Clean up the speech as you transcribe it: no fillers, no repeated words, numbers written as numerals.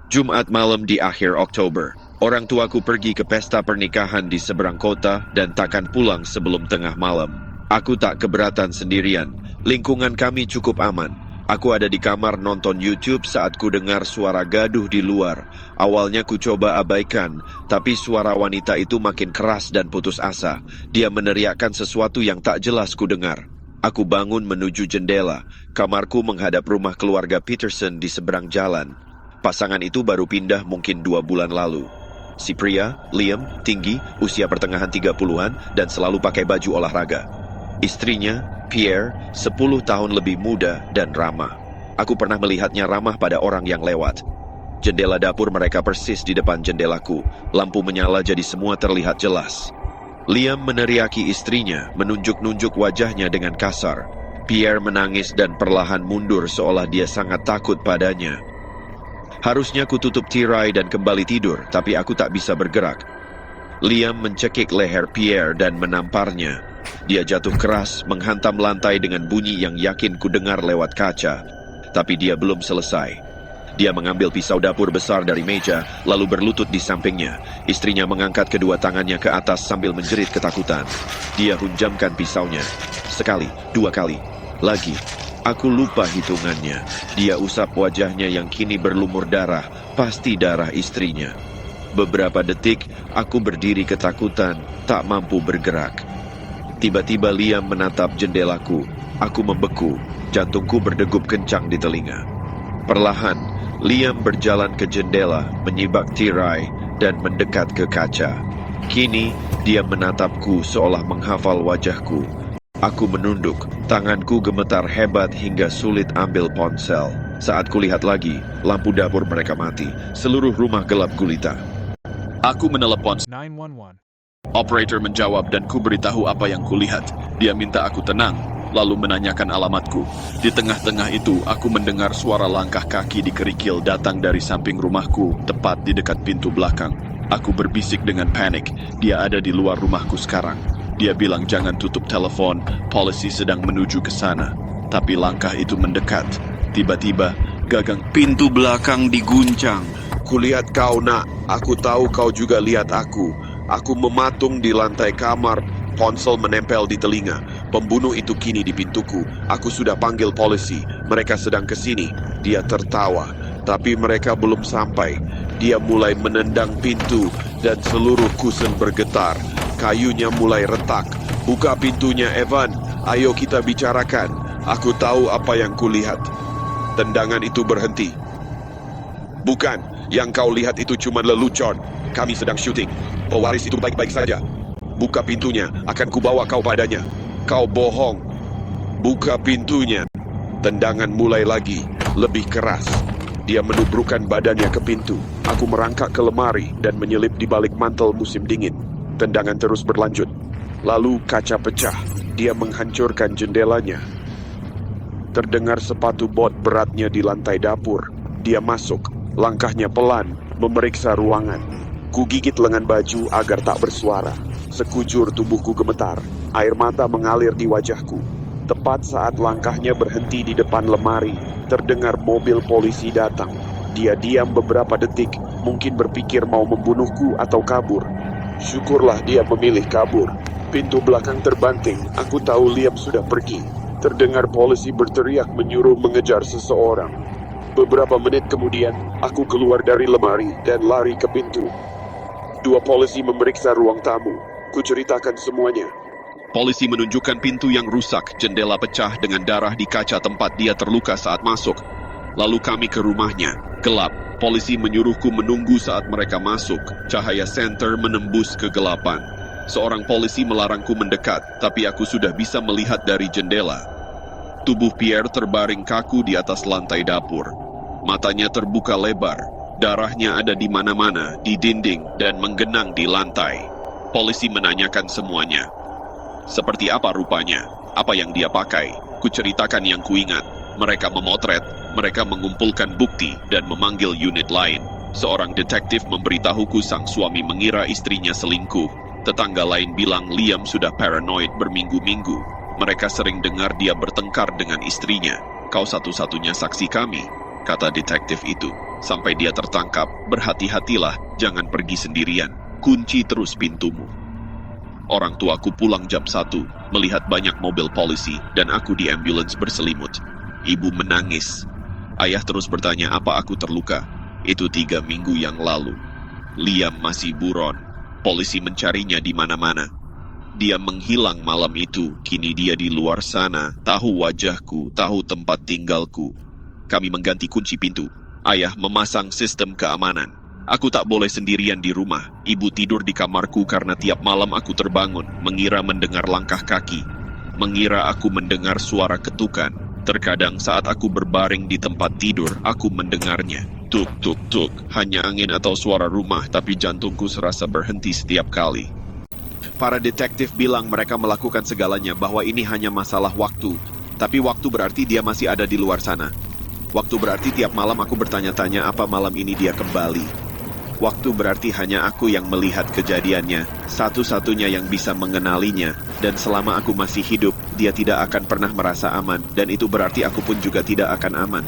Jumat malam di akhir Oktober. Orang tuaku pergi ke pesta pernikahan di seberang kota dan takkan pulang sebelum tengah malam. Aku tak keberatan sendirian. Lingkungan kami cukup aman. Aku ada di kamar nonton YouTube saat ku dengar suara gaduh di luar. Awalnya ku coba abaikan, tapi suara wanita itu makin keras dan putus asa. Dia meneriakkan sesuatu yang tak jelas ku dengar. Aku bangun menuju jendela. Kamarku menghadap rumah keluarga Peterson di seberang jalan. Pasangan itu baru pindah mungkin 2 bulan lalu. Si pria, Liam, tinggi, usia pertengahan 30-an, dan selalu pakai baju olahraga. Istrinya, Pierre, 10 tahun lebih muda dan ramah. Aku pernah melihatnya ramah pada orang yang lewat. Jendela dapur mereka persis di depan jendelaku. Lampu menyala jadi semua terlihat jelas. Liam meneriaki istrinya, menunjuk-nunjuk wajahnya dengan kasar. Pierre menangis dan perlahan mundur seolah dia sangat takut padanya. Harusnya ku tutup tirai dan kembali tidur, tapi aku tak bisa bergerak. Liam mencekik leher Pierre dan menamparnya. Dia jatuh keras, menghantam lantai dengan bunyi yang yakin ku dengar lewat kaca. Tapi dia belum selesai. Dia mengambil pisau dapur besar dari meja, lalu berlutut di sampingnya. Istrinya mengangkat kedua tangannya ke atas sambil menjerit ketakutan. Dia hunjamkan pisaunya. Sekali, 2 kali, lagi. Aku lupa hitungannya. Dia usap wajahnya yang kini berlumur darah, pasti darah istrinya. Beberapa detik, aku berdiri ketakutan, tak mampu bergerak. Tiba-tiba Liam menatap jendelaku. Aku membeku, jantungku berdegup kencang di telinga. Perlahan, Liam berjalan ke jendela, menyibak tirai, dan mendekat ke kaca. Kini, dia menatapku seolah menghafal wajahku. Aku menunduk, tanganku gemetar hebat hingga sulit ambil ponsel. Saat kulihat lagi, lampu dapur mereka mati. Seluruh rumah gelap gulita. Aku menelepon 911. operator menjawab dan ku beritahu apa yang kulihat. Dia minta aku tenang, lalu menanyakan alamatku. Di tengah-tengah itu, aku mendengar suara langkah kaki di kerikil datang dari samping rumahku, tepat di dekat pintu belakang. Aku berbisik dengan panik, dia ada di luar rumahku sekarang. Dia bilang jangan tutup telepon, polisi sedang menuju ke sana. Tapi langkah itu mendekat. Tiba-tiba, gagang pintu belakang diguncang. Kulihat kau, nak. Aku tahu kau juga lihat aku. Aku mematung di lantai kamar, ponsel menempel di telinga. Pembunuh itu kini di pintuku. Aku sudah panggil polisi. Mereka sedang ke sini. Dia tertawa, tapi mereka belum sampai. Dia mulai menendang pintu dan seluruh kusen bergetar. Kayunya mulai retak. Buka pintunya, Evan. Ayo kita bicarakan. Aku tahu apa yang kulihat. Tendangan itu berhenti. Bukan, yang kau lihat itu cuma lelucon. Kami sedang syuting. Pewaris itu baik-baik saja. Buka pintunya, akan kubawa kau padanya. Kau bohong. Buka pintunya. Tendangan mulai lagi, lebih keras. Dia menubrukkan badannya ke pintu. Aku merangkak ke lemari dan menyelip di balik mantel musim dingin. Tendangan terus berlanjut. Lalu kaca pecah. Dia menghancurkan jendelanya. Terdengar sepatu bot beratnya di lantai dapur. Dia masuk. Langkahnya pelan, memeriksa ruangan. Kugigit lengan baju agar tak bersuara. Sekujur tubuhku gemetar. Air mata mengalir di wajahku. Tepat saat langkahnya berhenti di depan lemari, terdengar mobil polisi datang. Dia diam beberapa detik, mungkin berpikir mau membunuhku atau kabur. Syukurlah dia memilih kabur. Pintu belakang terbanting. Aku tahu Liam sudah pergi. Terdengar polisi berteriak menyuruh mengejar seseorang. Beberapa menit kemudian, aku keluar dari lemari dan lari ke pintu. 2 polisi memeriksa ruang tamu. Kuceritakan semuanya. Polisi menunjukkan pintu yang rusak, jendela pecah dengan darah di kaca tempat dia terluka saat masuk. Lalu kami ke rumahnya. Gelap. Polisi menyuruhku menunggu saat mereka masuk. Cahaya senter menembus kegelapan. Seorang polisi melarangku mendekat, tapi aku sudah bisa melihat dari jendela. Tubuh Pierre terbaring kaku di atas lantai dapur. Matanya terbuka lebar. Darahnya ada di mana-mana, di dinding, dan menggenang di lantai. Polisi menanyakan semuanya. Seperti apa rupanya? Apa yang dia pakai? Kuceritakan yang kuingat. Mereka memotret, mereka mengumpulkan bukti, dan memanggil unit lain. Seorang detektif memberitahuku sang suami mengira istrinya selingkuh. Tetangga lain bilang Liam sudah paranoid berminggu-minggu. Mereka sering dengar dia bertengkar dengan istrinya. Kau satu-satunya saksi kami. kata detektif itu. Sampai dia tertangkap, berhati-hatilah, jangan pergi sendirian. Kunci terus pintumu. Orang tuaku pulang jam 1, melihat banyak mobil polisi, dan aku di ambulans berselimut. Ibu menangis. Ayah terus bertanya apa aku terluka. Itu 3 minggu yang lalu. Liam masih buron. Polisi mencarinya di mana-mana. Dia menghilang malam itu, kini dia di luar sana, tahu wajahku, tahu tempat tinggalku. Kami mengganti kunci pintu. Ayah memasang sistem keamanan. Aku tak boleh sendirian di rumah. Ibu tidur di kamarku karena tiap malam aku terbangun, mengira mendengar langkah kaki. Mengira aku mendengar suara ketukan. Terkadang saat aku berbaring di tempat tidur, aku mendengarnya. Tuk, tuk, tuk. Hanya angin atau suara rumah, tapi jantungku serasa berhenti setiap kali. Para detektif bilang mereka melakukan segalanya, bahwa ini hanya masalah waktu. Tapi waktu berarti dia masih ada di luar sana. Waktu berarti tiap malam aku bertanya-tanya apa malam ini dia kembali. Waktu berarti hanya aku yang melihat kejadiannya, satu-satunya yang bisa mengenalinya, dan selama aku masih hidup, dia tidak akan pernah merasa aman, dan itu berarti aku pun juga tidak akan aman.